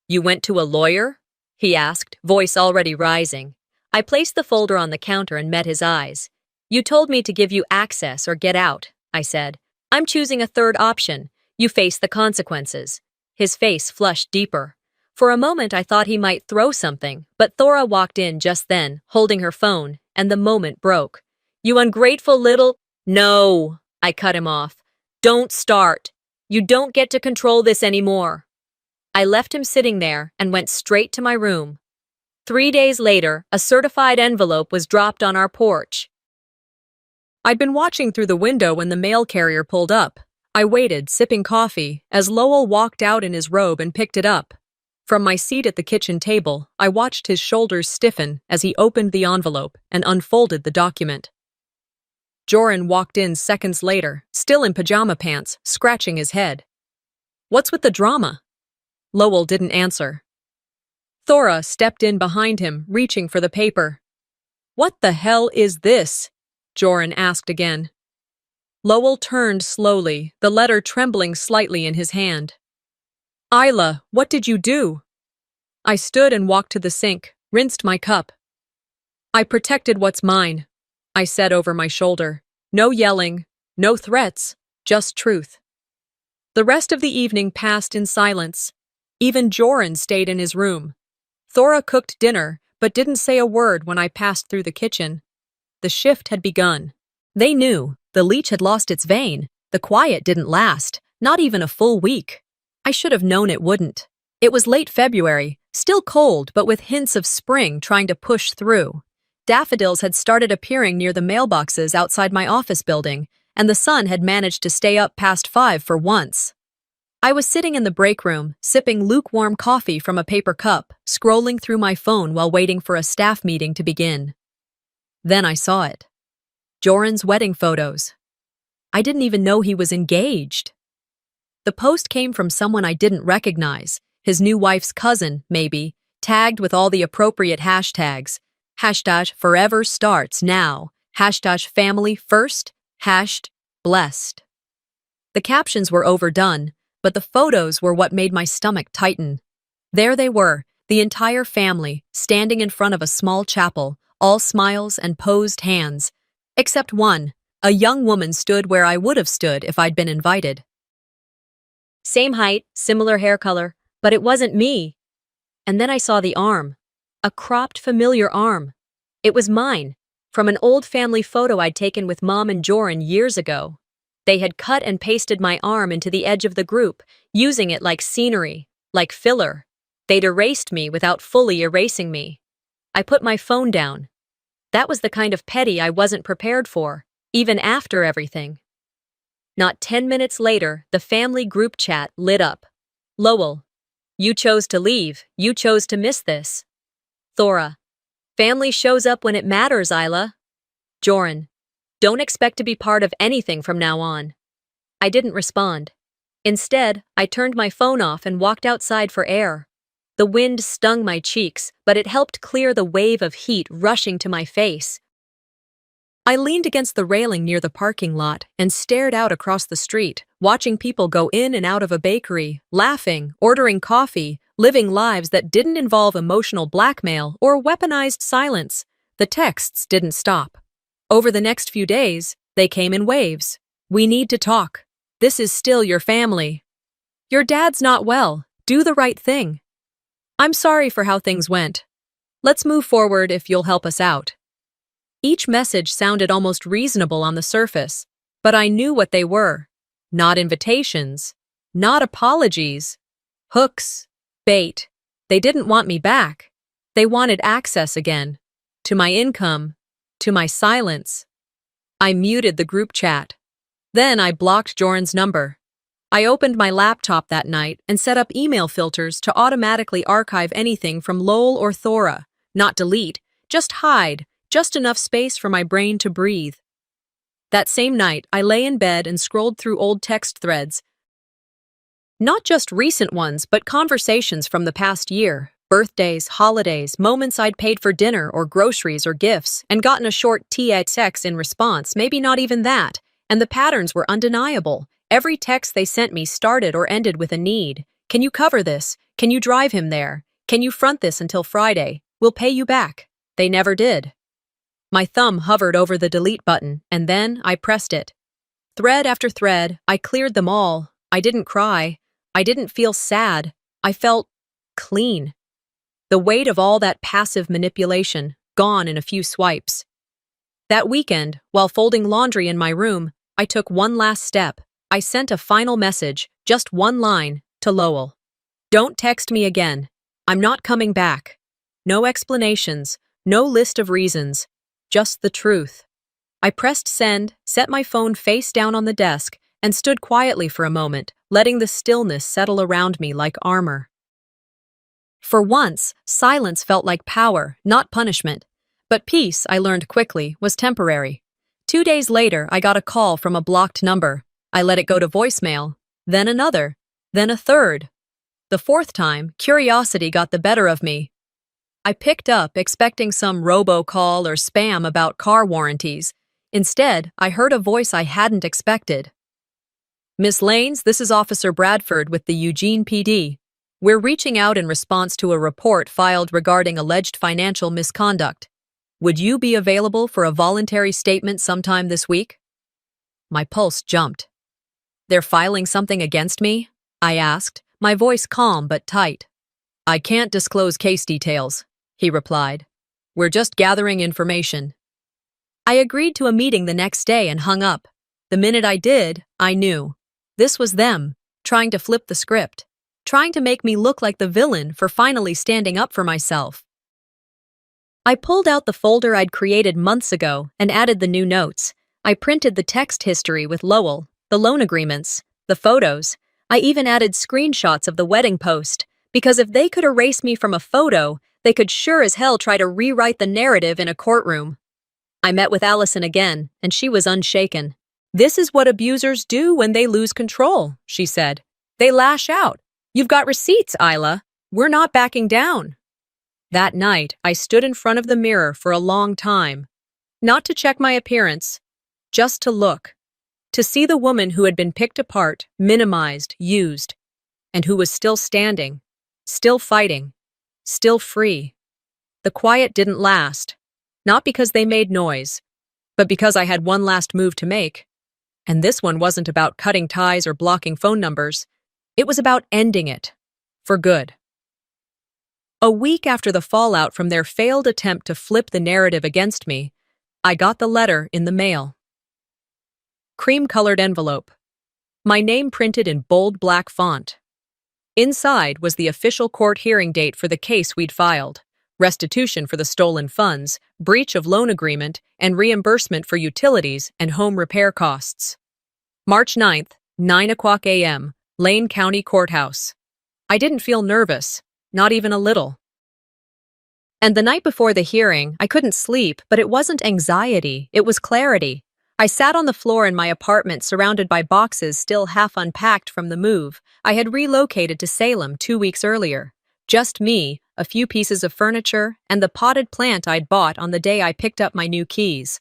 You went to a lawyer? He asked, voice already rising. I placed the folder on the counter and met his eyes. You told me to give you access or get out, I said. I'm choosing a third option. You face the consequences. His face flushed deeper. For a moment I thought he might throw something, but Thora walked in just then, holding her phone, and the moment broke. You ungrateful little— No, I cut him off. Don't start. You don't get to control this anymore. I left him sitting there and went straight to my room. 3 days later, a certified envelope was dropped on our porch. I'd been watching through the window when the mail carrier pulled up. I waited, sipping coffee, as Lowell walked out in his robe and picked it up. From my seat at the kitchen table, I watched his shoulders stiffen as he opened the envelope and unfolded the document. Joran walked in seconds later, still in pajama pants, scratching his head. What's with the drama? Lowell didn't answer. Thora stepped in behind him, reaching for the paper. What the hell is this? Joran asked again. Lowell turned slowly, the letter trembling slightly in his hand. Isla, what did you do? I stood and walked to the sink, rinsed my cup. I protected what's mine, I said over my shoulder. No yelling, no threats, just truth. The rest of the evening passed in silence. Even Joran stayed in his room. Thora cooked dinner, but didn't say a word when I passed through the kitchen. The shift had begun. They knew. The leech had lost its vein. The quiet didn't last, not even a full week. I should have known it wouldn't. It was late February, still cold but with hints of spring trying to push through. Daffodils had started appearing near the mailboxes outside my office building, and the sun had managed to stay up past 5 for once. I was sitting in the break room, sipping lukewarm coffee from a paper cup, scrolling through my phone while waiting for a staff meeting to begin. Then I saw it. Joran's wedding photos. I didn't even know he was engaged. The post came from someone I didn't recognize, his new wife's cousin, maybe, tagged with all the appropriate hashtags. Hashtag forever starts now. Hashtag family first. Hashtag blessed. The captions were overdone, but the photos were what made my stomach tighten. There they were, the entire family, standing in front of a small chapel, all smiles and posed hands. Except one, a young woman stood where I would have stood if I'd been invited. Same height, similar hair color, but it wasn't me. And then I saw the arm. A cropped, familiar arm. It was mine, from an old family photo I'd taken with Mom and Joran years ago. They had cut and pasted my arm into the edge of the group, using it like scenery, like filler. They'd erased me without fully erasing me. I put my phone down. That was the kind of petty I wasn't prepared for, even after everything. Not 10 minutes later, the family group chat lit up. Lowell, you chose to leave. You chose to miss this. Thora, family shows up when it matters, Isla. Joran, don't expect to be part of anything from now on. I didn't respond. Instead, I turned my phone off and walked outside for air. The wind stung my cheeks, but it helped clear the wave of heat rushing to my face. I leaned against the railing near the parking lot and stared out across the street, watching people go in and out of a bakery, laughing, ordering coffee, living lives that didn't involve emotional blackmail or weaponized silence. The texts didn't stop. Over the next few days, they came in waves. We need to talk. This is still your family. Your dad's not well. Do the right thing. I'm sorry for how things went. Let's move forward if you'll help us out. Each message sounded almost reasonable on the surface, but I knew what they were. Not invitations, not apologies, hooks, bait. They didn't want me back. They wanted access again, to my income, to my silence. I muted the group chat. Then I blocked Joran's number. I opened my laptop that night and set up email filters to automatically archive anything from Lowell or Thora. Not delete, just hide, just enough space for my brain to breathe. That same night, I lay in bed and scrolled through old text threads. Not just recent ones, but conversations from the past year. Birthdays, holidays, moments I'd paid for dinner or groceries or gifts, and gotten a short TXX in response, maybe not even that. And the patterns were undeniable. Every text they sent me started or ended with a need. Can you cover this? Can you drive him there? Can you front this until Friday? We'll pay you back. They never did. My thumb hovered over the delete button, and then I pressed it. Thread after thread, I cleared them all. I didn't cry. I didn't feel sad. I felt clean. The weight of all that passive manipulation, gone in a few swipes. That weekend, while folding laundry in my room, I took one last step. I sent a final message, just one line, to Lowell. Don't text me again. I'm not coming back. No explanations, no list of reasons, just the truth. I pressed send, set my phone face down on the desk, and stood quietly for a moment, letting the stillness settle around me like armor. For once, silence felt like power, not punishment. But peace, I learned quickly, was temporary. 2 days later, I got a call from a blocked number. I let it go to voicemail, then another, then a third. The fourth time, curiosity got the better of me. I picked up, expecting some robocall or spam about car warranties. Instead, I heard a voice I hadn't expected. Miss Lanes, this is Officer Bradford with the Eugene PD. We're reaching out in response to a report filed regarding alleged financial misconduct. Would you be available for a voluntary statement sometime this week? My pulse jumped. They're filing something against me? I asked, my voice calm but tight. I can't disclose case details, he replied. We're just gathering information. I agreed to a meeting the next day and hung up. The minute I did, I knew. This was them, trying to flip the script, trying to make me look like the villain for finally standing up for myself. I pulled out the folder I'd created months ago and added the new notes. I printed the text history with Lowell, the loan agreements, the photos. I even added screenshots of the wedding post, because if they could erase me from a photo, they could sure as hell try to rewrite the narrative in a courtroom. I met with Allison again, and she was unshaken. This is what abusers do when they lose control, she said. They lash out. You've got receipts, Isla. We're not backing down. That night, I stood in front of the mirror for a long time. Not to check my appearance, just to look. To see the woman who had been picked apart, minimized, used, and who was still standing, still fighting, still free. The quiet didn't last, not because they made noise, but because I had one last move to make. And this one wasn't about cutting ties or blocking phone numbers. It was about ending it, for good. A week after the fallout from their failed attempt to flip the narrative against me, I got the letter in the mail. Cream-colored envelope. My name printed in bold black font. Inside was the official court hearing date for the case we'd filed, restitution for the stolen funds, breach of loan agreement, and reimbursement for utilities and home repair costs. March 9th, 9 o'clock a.m., Lane County Courthouse. I didn't feel nervous, not even a little. And the night before the hearing, I couldn't sleep, but it wasn't anxiety, it was clarity. I sat on the floor in my apartment surrounded by boxes still half unpacked from the move. I had relocated to Salem 2 weeks earlier. Just me, a few pieces of furniture, and the potted plant I'd bought on the day I picked up my new keys.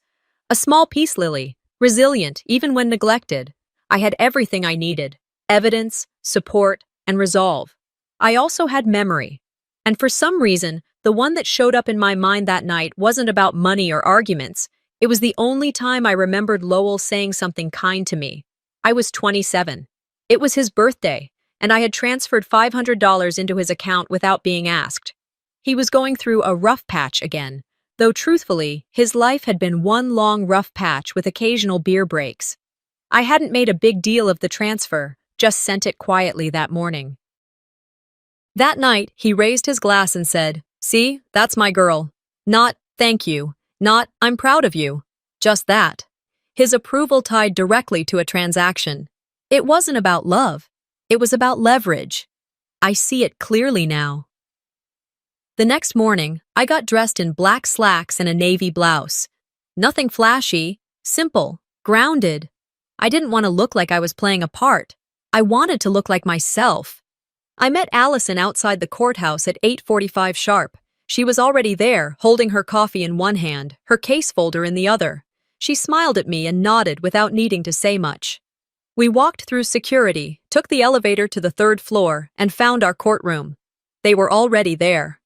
A small peace lily, resilient even when neglected. I had everything I needed: evidence, support, and resolve. I also had memory. And for some reason, the one that showed up in my mind that night wasn't about money or arguments. It was the only time I remembered Lowell saying something kind to me. I was 27. It was his birthday, and I had transferred $500 into his account without being asked. He was going through a rough patch again, though truthfully, his life had been one long rough patch with occasional beer breaks. I hadn't made a big deal of the transfer, just sent it quietly that morning. That night, he raised his glass and said, "See, that's my girl. Not, thank you. Not, I'm proud of you. Just that." His approval tied directly to a transaction. It wasn't about love. It was about leverage. I see it clearly now. The next morning, I got dressed in black slacks and a navy blouse. Nothing flashy, simple, grounded. I didn't want to look like I was playing a part. I wanted to look like myself. I met Allison outside the courthouse at 8:45 sharp. She was already there, holding her coffee in one hand, her case folder in the other. She smiled at me and nodded without needing to say much. We walked through security, took the elevator to the 3rd floor, and found our courtroom. They were already there.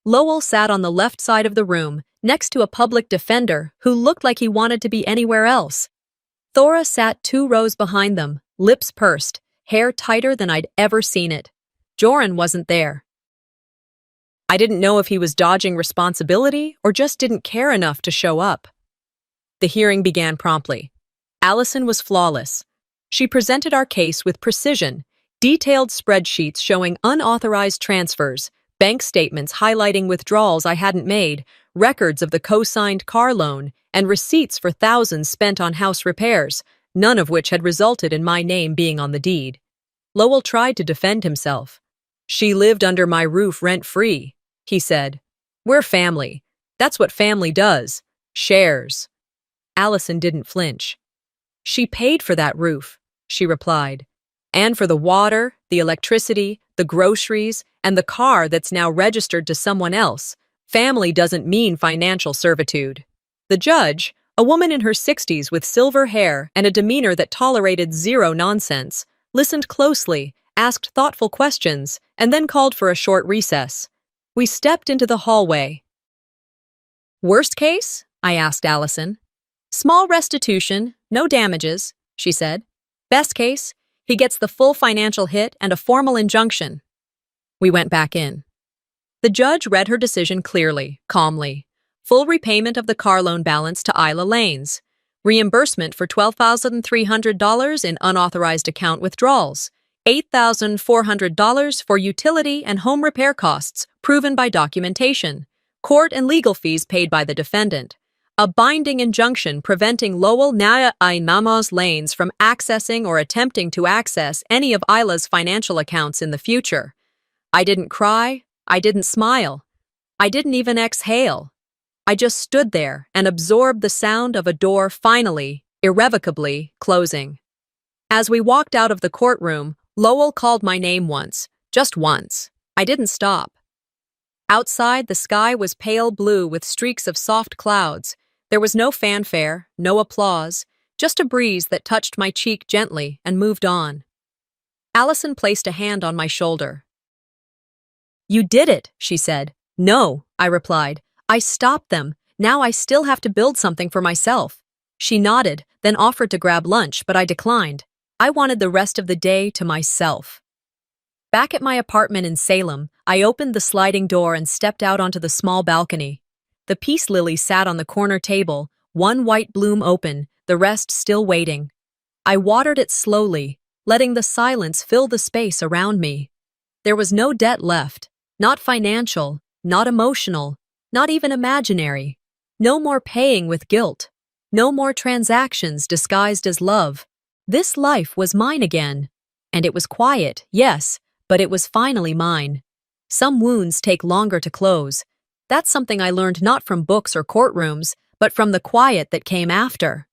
Lowell sat on the left side of the room, next to a public defender who looked like he wanted to be anywhere else. Thora sat 2 rows behind them, lips pursed, hair tighter than I'd ever seen it. Joran wasn't there. I didn't know if he was dodging responsibility or just didn't care enough to show up. The hearing began promptly. Allison was flawless. She presented our case with precision, detailed spreadsheets showing unauthorized transfers, bank statements highlighting withdrawals I hadn't made, records of the co-signed car loan, and receipts for thousands spent on house repairs, none of which had resulted in my name being on the deed. Lowell tried to defend himself. "She lived under my roof rent-free," he said. "We're family. That's what family does. Shares." Allison didn't flinch. "She paid for that roof," she replied. "And for the water, the electricity, the groceries, and the car that's now registered to someone else. Family doesn't mean financial servitude." The judge, a woman in her 60s with silver hair and a demeanor that tolerated zero nonsense, listened closely, asked thoughtful questions, and then called for a short recess. We stepped into the hallway. "Worst case?" I asked Allison. "Small restitution, no damages," she said. "Best case, he gets the full financial hit and a formal injunction." We went back in. The judge read her decision clearly, calmly. Full repayment of the car loan balance to Isla Lanes. Reimbursement for $12,300 in unauthorized account withdrawals. $8,400 for utility and home repair costs, proven by documentation. Court and legal fees paid by the defendant. A binding injunction preventing Lowell Naya Nama's Lanes from accessing or attempting to access any of Isla's financial accounts in the future. I didn't cry. I didn't smile. I didn't even exhale. I just stood there and absorbed the sound of a door finally, irrevocably, closing. As we walked out of the courtroom, Lowell called my name once, just once. I didn't stop. Outside, the sky was pale blue with streaks of soft clouds. There was no fanfare, no applause, just a breeze that touched my cheek gently and moved on. Allison placed a hand on my shoulder. "You did it," she said. "No," I replied. "I stopped them. Now I still have to build something for myself." She nodded, then offered to grab lunch, but I declined. I wanted the rest of the day to myself. Back at my apartment in Salem, I opened the sliding door and stepped out onto the small balcony. The peace lily sat on the corner table, one white bloom open, the rest still waiting. I watered it slowly, letting the silence fill the space around me. There was no debt left, not financial, not emotional, not even imaginary. No more paying with guilt. No more transactions disguised as love. This life was mine again. And it was quiet, yes, but it was finally mine. Some wounds take longer to close. That's something I learned not from books or courtrooms, but from the quiet that came after.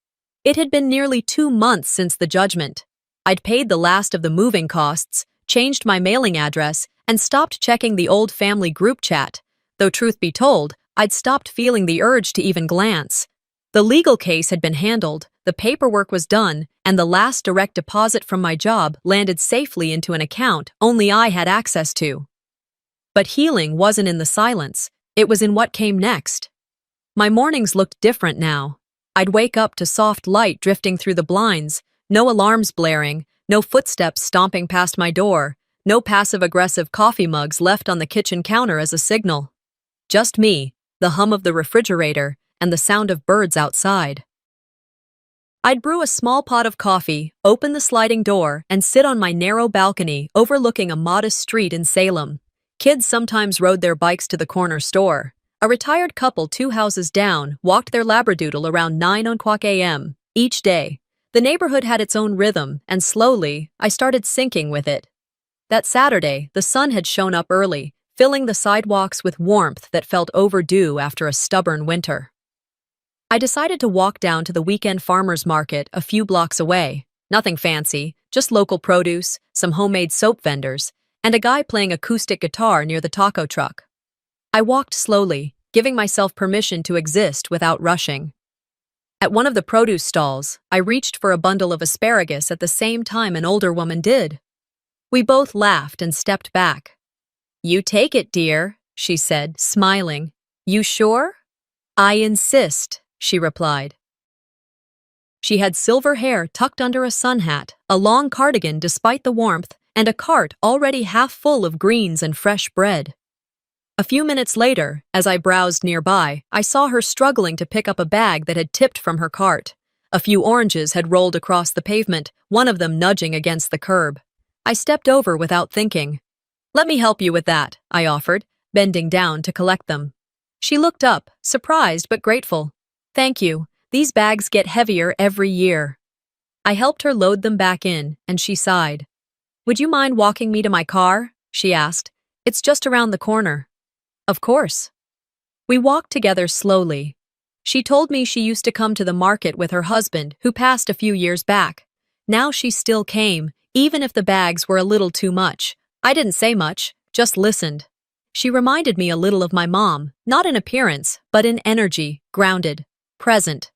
It had been nearly 2 months since the judgment. I'd paid the last of the moving costs, changed my mailing address, and stopped checking the old family group chat. Though truth be told, I'd stopped feeling the urge to even glance. The legal case had been handled, the paperwork was done, and the last direct deposit from my job landed safely into an account only I had access to. But healing wasn't in the silence, it was in what came next. My mornings looked different now. I'd wake up to soft light drifting through the blinds, no alarms blaring, no footsteps stomping past my door, no passive-aggressive coffee mugs left on the kitchen counter as a signal. Just me, the hum of the refrigerator, and the sound of birds outside. I'd brew a small pot of coffee, open the sliding door, and sit on my narrow balcony overlooking a modest street in Salem. Kids sometimes rode their bikes to the corner store. A retired couple 2 houses down walked their labradoodle around 9:00 a.m. each day. The neighborhood had its own rhythm, and slowly, I started syncing with it. That Saturday, the sun had shown up early, filling the sidewalks with warmth that felt overdue after a stubborn winter. I decided to walk down to the weekend farmers market a few blocks away. Nothing fancy, just local produce, some homemade soap vendors, and a guy playing acoustic guitar near the taco truck. I walked slowly, giving myself permission to exist without rushing. At one of the produce stalls, I reached for a bundle of asparagus at the same time an older woman did. We both laughed and stepped back. "You take it, dear," she said, smiling. "You sure?" "I insist," she replied. She had silver hair tucked under a sun hat, a long cardigan despite the warmth, and a cart already half full of greens and fresh bread. A few minutes later, as I browsed nearby, I saw her struggling to pick up a bag that had tipped from her cart. A few oranges had rolled across the pavement, one of them nudging against the curb. I stepped over without thinking. "Let me help you with that," I offered, bending down to collect them. She looked up, surprised but grateful. "Thank you. These bags get heavier every year." I helped her load them back in, and she sighed. "Would you mind walking me to my car?" she asked. "It's just around the corner." "Of course." We walked together slowly. She told me she used to come to the market with her husband, who passed a few years back. Now she still came, even if the bags were a little too much. I didn't say much, just listened. She reminded me a little of my mom, not in appearance, but in energy, grounded, present.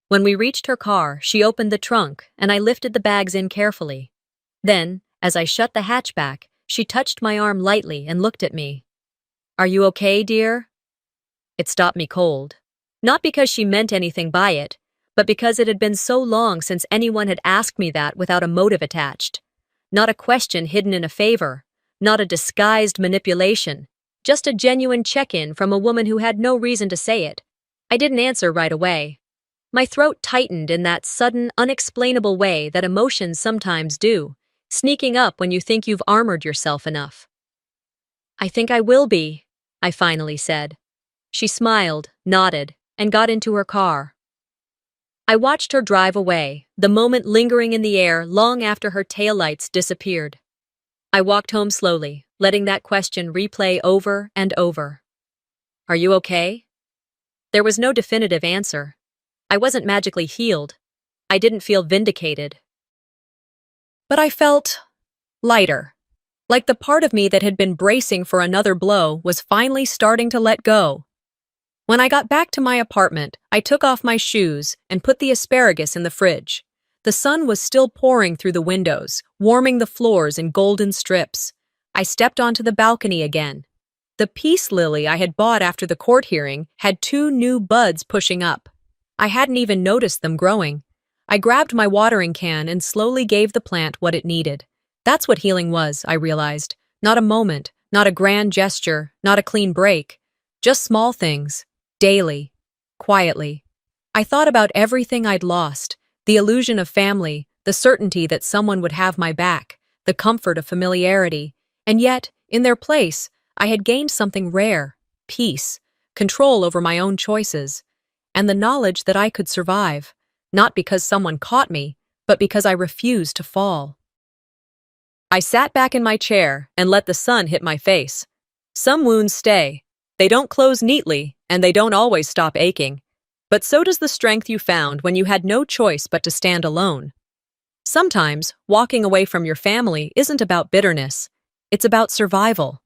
When we reached her car, she opened the trunk, and I lifted the bags in carefully. Then, as I shut the hatchback, she touched my arm lightly and looked at me. "Are you okay, dear?" It stopped me cold. Not because she meant anything by it, but because it had been so long since anyone had asked me that without a motive attached. Not a question hidden in a favor, not a disguised manipulation, just a genuine check-in from a woman who had no reason to say it. I didn't answer right away. My throat tightened in that sudden, unexplainable way that emotions sometimes do, sneaking up when you think you've armored yourself enough. "I think I will be," I finally said. She smiled, nodded, and got into her car. I watched her drive away, the moment lingering in the air long after her taillights disappeared. I walked home slowly, letting that question replay over and over. "Are you okay?" There was no definitive answer. I wasn't magically healed. I didn't feel vindicated. But I felt lighter. Like the part of me that had been bracing for another blow was finally starting to let go. When I got back to my apartment, I took off my shoes and put the asparagus in the fridge. The sun was still pouring through the windows, warming the floors in golden strips. I stepped onto the balcony again. The peace lily I had bought after the court hearing had 2 new buds pushing up. I hadn't even noticed them growing. I grabbed my watering can and slowly gave the plant what it needed. That's what healing was, I realized. Not a moment, not a grand gesture, not a clean break. Just small things, daily, quietly. I thought about everything I'd lost, the illusion of family, the certainty that someone would have my back, the comfort of familiarity. And yet, in their place, I had gained something rare, peace, control over my own choices, and the knowledge that I could survive, not because someone caught me, but because I refused to fall. I sat back in my chair and let the sun hit my face. Some wounds stay. They don't close neatly, and they don't always stop aching. But so does the strength you found when you had no choice but to stand alone. Sometimes, walking away from your family isn't about bitterness. It's about survival.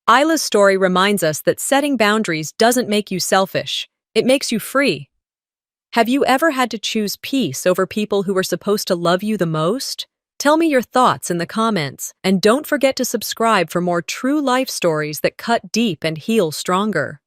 Isla's story reminds us that setting boundaries doesn't make you selfish. It makes you free. Have you ever had to choose peace over people who were supposed to love you the most? Tell me your thoughts in the comments, and don't forget to subscribe for more true life stories that cut deep and heal stronger.